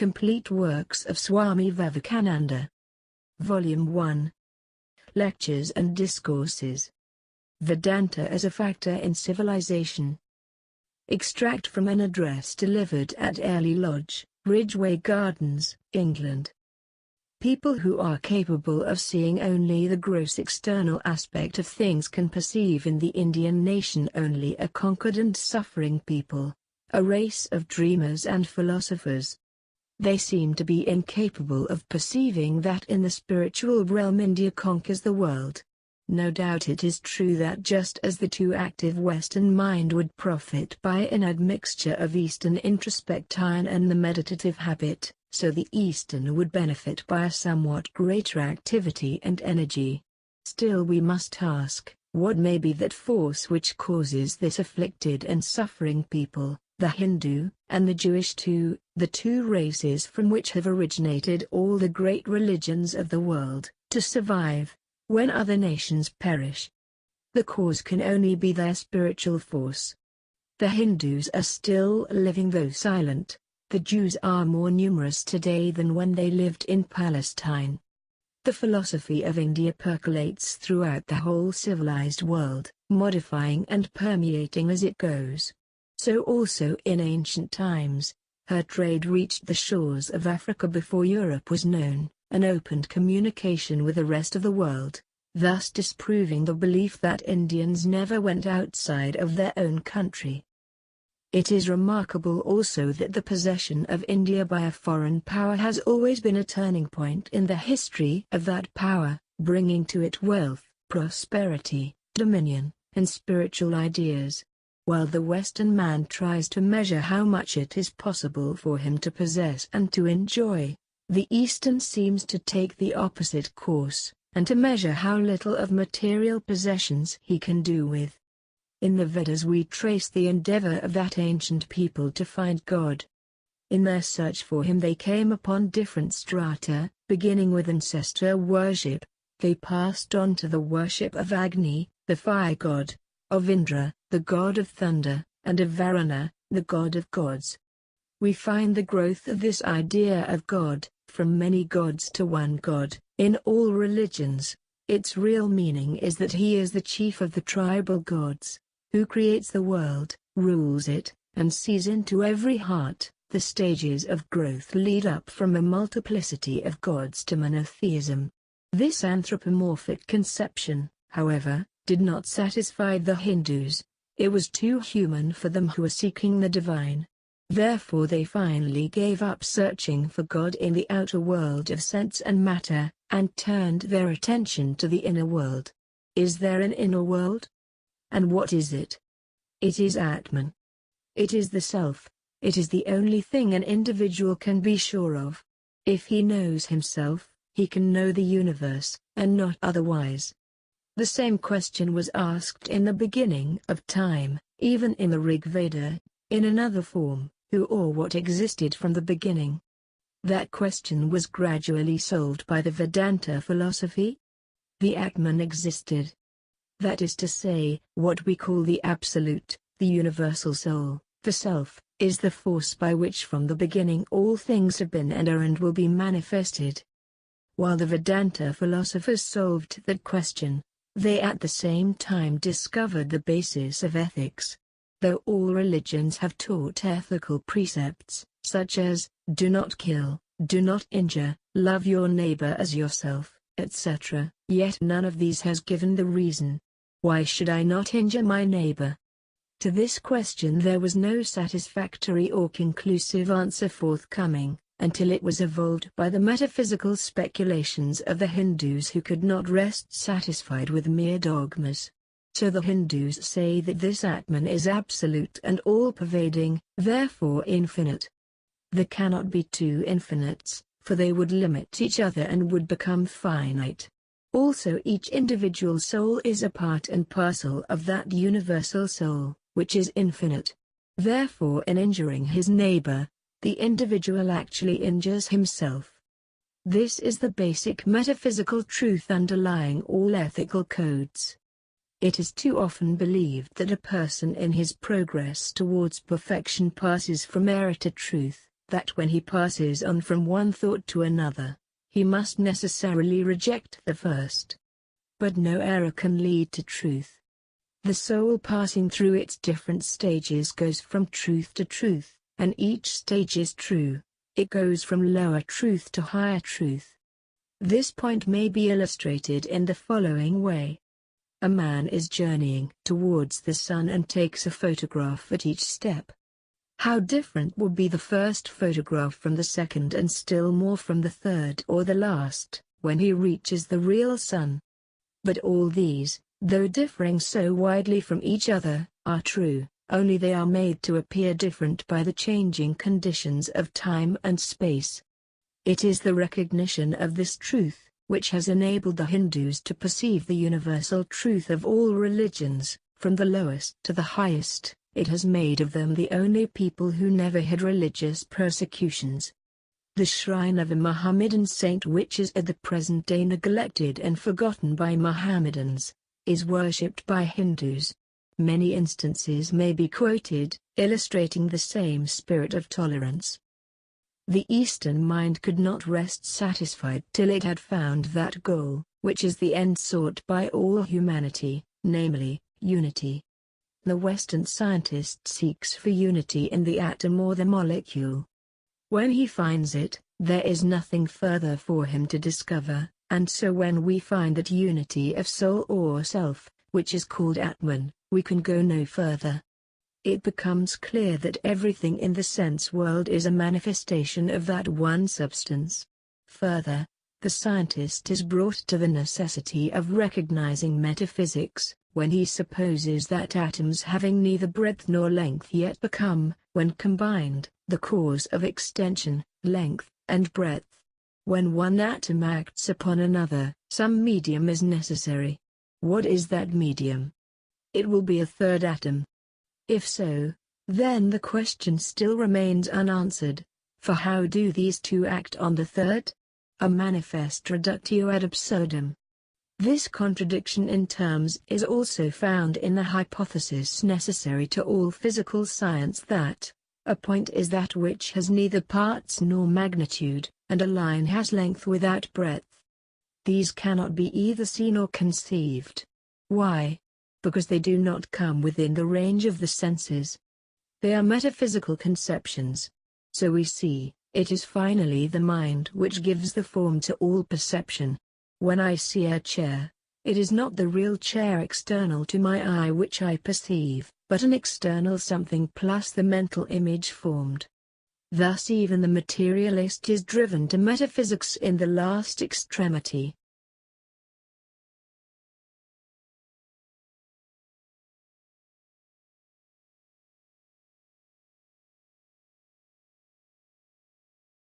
Complete Works of Swami Vivekananda. Volume 1. Lectures and Discourses. Vedanta as a Factor in Civilization. Extract from an address delivered at Airlie Lodge, Ridgeway Gardens, England. People who are capable of seeing only the gross external aspect of things can perceive in the Indian nation only a conquered and suffering people, a race of dreamers and philosophers. They seem to be incapable of perceiving that in the spiritual realm India conquers the world. No doubt it is true that just as the too active Western mind would profit by an admixture of Eastern introspect iron and the meditative habit, so the Eastern would benefit by a somewhat greater activity and energy. Still we must ask, what may be that force which causes this afflicted and suffering people, the Hindu, and the Jewish too, the two races from which have originated all the great religions of the world, to survive, when other nations perish? The cause can only be their spiritual force. The Hindus are still living though silent. The Jews are more numerous today than when they lived in Palestine. The philosophy of India percolates throughout the whole civilized world, modifying and permeating as it goes. So also in ancient times, her trade reached the shores of Africa before Europe was known, and opened communication with the rest of the world, thus disproving the belief that Indians never went outside of their own country. It is remarkable also that the possession of India by a foreign power has always been a turning point in the history of that power, bringing to it wealth, prosperity, dominion, and spiritual ideas. While the Western man tries to measure how much it is possible for him to possess and to enjoy, the Eastern seems to take the opposite course, and to measure how little of material possessions he can do with. In the Vedas we trace the endeavor of that ancient people to find God. In their search for him they came upon different strata, beginning with ancestor worship. They passed on to the worship of Agni, the fire god, of Indra, the god of thunder, and of Varuna, the god of gods. We find the growth of this idea of God, from many gods to one God, in all religions. Its real meaning is that he is the chief of the tribal gods, who creates the world, rules it, and sees into every heart. The stages of growth lead up from a multiplicity of gods to monotheism. This anthropomorphic conception, however, did not satisfy the Hindus. It was too human for them who were seeking the divine. Therefore they finally gave up searching for God in the outer world of sense and matter, and turned their attention to the inner world. Is there an inner world? And what is it? It is Atman. It is the self. It is the only thing an individual can be sure of. If he knows himself, he can know the universe, and not otherwise. The same question was asked in the beginning of time, even in the Rig Veda, in another form, who or what existed from the beginning. That question was gradually solved by the Vedanta philosophy. The Atman existed. That is to say, what we call the Absolute, the universal soul, the Self, is the force by which from the beginning all things have been and are and will be manifested. While the Vedanta philosophers solved that question, they at the same time discovered the basis of ethics. Though all religions have taught ethical precepts, such as, do not kill, do not injure, love your neighbor as yourself, etc., yet none of these has given the reason. Why should I not injure my neighbor? To this question there was no satisfactory or conclusive answer forthcoming, until it was evolved by the metaphysical speculations of the Hindus who could not rest satisfied with mere dogmas. So the Hindus say that this Atman is absolute and all-pervading, therefore infinite. There cannot be two infinites, for they would limit each other and would become finite. Also each individual soul is a part and parcel of that universal soul, which is infinite. Therefore in injuring his neighbor, the individual actually injures himself. This is the basic metaphysical truth underlying all ethical codes. It is too often believed that a person in his progress towards perfection passes from error to truth, that when he passes on from one thought to another, he must necessarily reject the first. But no error can lead to truth. The soul passing through its different stages goes from truth to truth, and each stage is true. It goes from lower truth to higher truth. This point may be illustrated in the following way. A man is journeying towards the sun and takes a photograph at each step. How different will be the first photograph from the second, and still more from the third or the last, when he reaches the real sun. But all these, though differing so widely from each other, are true, only they are made to appear different by the changing conditions of time and space. It is the recognition of this truth which has enabled the Hindus to perceive the universal truth of all religions, from the lowest to the highest. It has made of them the only people who never had religious persecutions. The shrine of a Mohammedan saint, which is at the present day neglected and forgotten by Mohammedans, is worshipped by Hindus. Many instances may be quoted, illustrating the same spirit of tolerance. The Eastern mind could not rest satisfied till it had found that goal, which is the end sought by all humanity, namely, unity. The Western scientist seeks for unity in the atom or the molecule. When he finds it, there is nothing further for him to discover, and so when we find that unity of soul or self, which is called Atman, we can go no further. It becomes clear that everything in the sense world is a manifestation of that one substance. Further, the scientist is brought to the necessity of recognizing metaphysics, when he supposes that atoms having neither breadth nor length yet become, when combined, the cause of extension, length, and breadth. When one atom acts upon another, some medium is necessary. What is that medium? It will be a third atom. If so, then the question still remains unanswered, for how do these two act on the third? A manifest reductio ad absurdum. This contradiction in terms is also found in the hypothesis necessary to all physical science that a point is that which has neither parts nor magnitude, and a line has length without breadth. These cannot be either seen or conceived. Why? Because they do not come within the range of the senses. They are metaphysical conceptions. So we see, it is finally the mind which gives the form to all perception. When I see a chair, it is not the real chair external to my eye which I perceive, but an external something plus the mental image formed. Thus even the materialist is driven to metaphysics in the last extremity,